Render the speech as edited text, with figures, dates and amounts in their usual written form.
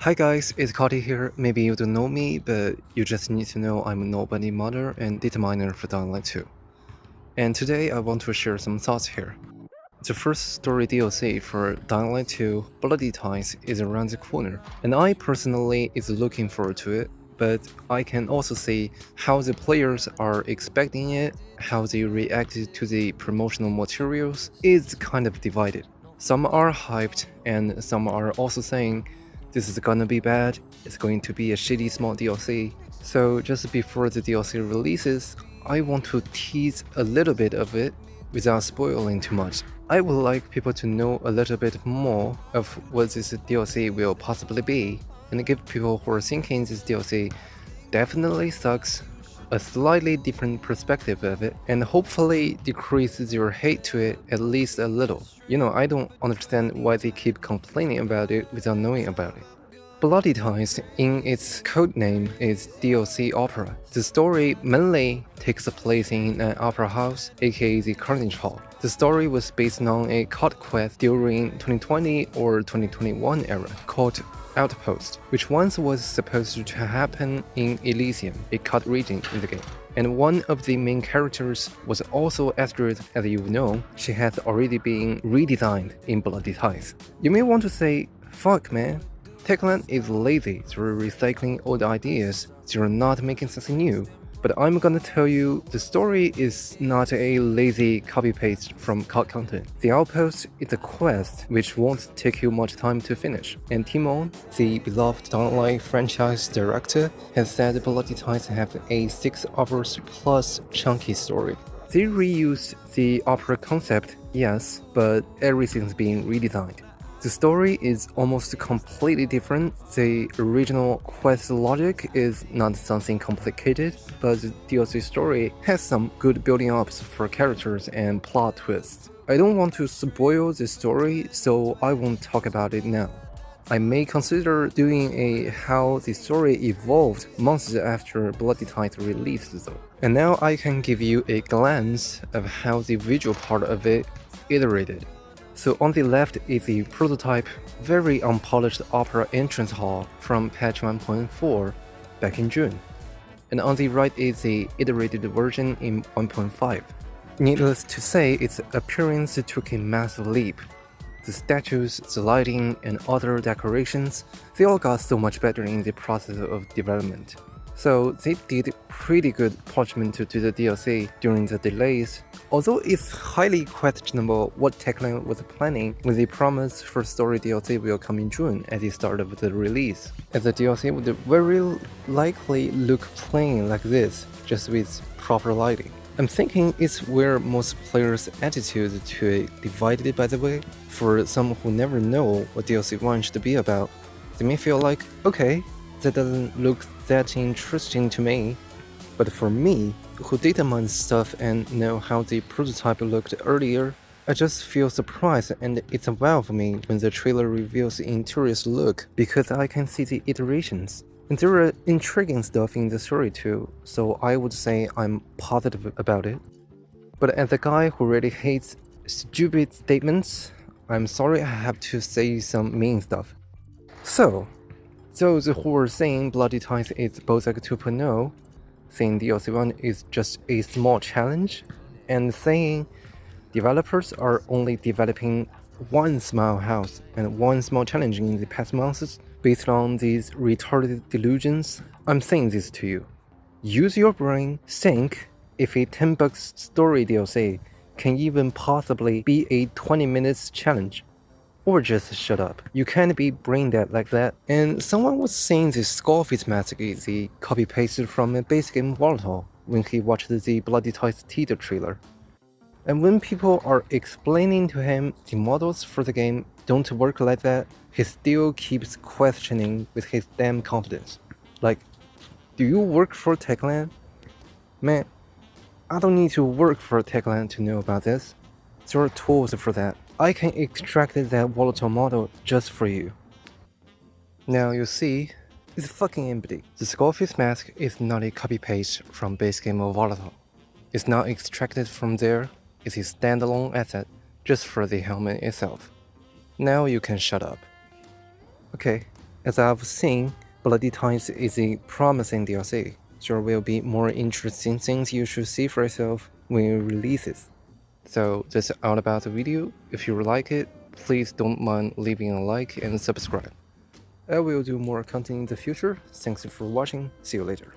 Hi guys, it's Cody here. Maybe you don't know me, but you just need to know I'm a nobody modder and dataminer for Dying Light 2. And today I want to share some thoughts here. The first story DLC for Dying Light 2, Bloody Ties, is around the corner, and I personally is looking forward to it, but I can also see how the players are expecting it, how they reacted to the promotional materials is kind of divided. Some are hyped, and some are also saying, this is gonna be bad, it's going to be a shitty small DLC. So just before the DLC releases, I want to tease a little bit of it without spoiling too much. I would like people to know a little bit more of what this DLC will possibly be, and give people who are thinking this DLC definitely sucks a slightly different perspective of it, and hopefully decreases your hate to it at least a little. I don't understand why they keep complaining about it without knowing about it. Bloody Ties, in its codename, is DLC Opera. The story mainly takes place in an opera house, aka the Carnage Hall. The story was based on a cult quest during 2020 or 2021 era called Outpost, which once was supposed to happen in Elysium, a cult region in the game. And one of the main characters was also Astrid, as you know. She has already been redesigned in Bloody Ties. You may want to say, fuck man, Techland is lazy through recycling old ideas, they're not making something new. But I'm gonna tell you, the story is not a lazy copy-paste from cult content. The Outpost is a quest which won't take you much time to finish, and Timon, the beloved Dying Light franchise director, has said Bloody Ties have a 6 hours plus chunky story. They reused the opera concept, yes, but everything's being redesigned. The story is almost completely different. The original quest logic is not something complicated, but the DLC story has some good building ups for characters and plot twists. I don't want to spoil the story, so I won't talk about it now. I may consider doing a how the story evolved months after Bloody Ties released though. And now I can give you a glance of how the visual part of it iterated. So on the left is a prototype, very unpolished opera entrance hall from patch 1.4 back in June. And on the right is the iterated version in 1.5. Needless to say, its appearance took a massive leap. The statues, the lighting, and other decorations, they all got so much better in the process of development. So they did pretty good parchment to the DLC during the delays, although it's highly questionable what Techland was planning when they promised first story DLC will come in June at the start of the release, as the DLC would very likely look plain like this, just with proper lighting. I'm thinking it's where most players' attitude to it divided, by the way. For some who never know what DLC 1 should be about, they may feel like, okay, that doesn't look that interesting to me. But for me, who data mine stuff and know how the prototype looked earlier, I just feel surprised, and it's a wow for me when the trailer reveals the interior's look, because I can see the iterations. And there are intriguing stuff in the story too, so I would say I'm positive about it. But as a guy who really hates stupid statements, I'm sorry I have to say some mean stuff. So, those who are saying Bloody Ties is Bozak 2.0, saying DLC 1 is just a small challenge, and saying developers are only developing one small house and one small challenge in the past months based on these retarded delusions, I'm saying this to you. Use your brain, think if a $10 story DLC can even possibly be a 20 minutes challenge. Or just shut up. You can't be brain dead like that. And someone was saying the Skullface mask is a copy-pasted from a base game Volatile when he watched the Bloody Ties teaser trailer. And when people are explaining to him the models for the game don't work like that, he still keeps questioning with his damn confidence. Like, do you work for Techland? Man, I don't need to work for Techland to know about this. There are tools for that. I can extract that volatile model just for you. Now you see, it's fucking empty. The Skullface mask is not a copy-paste from base game of Volatile. It's not extracted from there, it's a standalone asset just for the helmet itself. Now you can shut up. Okay, As I've seen, Bloody Times is a promising DLC. There will be more interesting things you should see for yourself when it releases. So that's all about the video. If you like it, please don't mind leaving a like and subscribe. I will do more content in the future. Thanks for watching. See you later.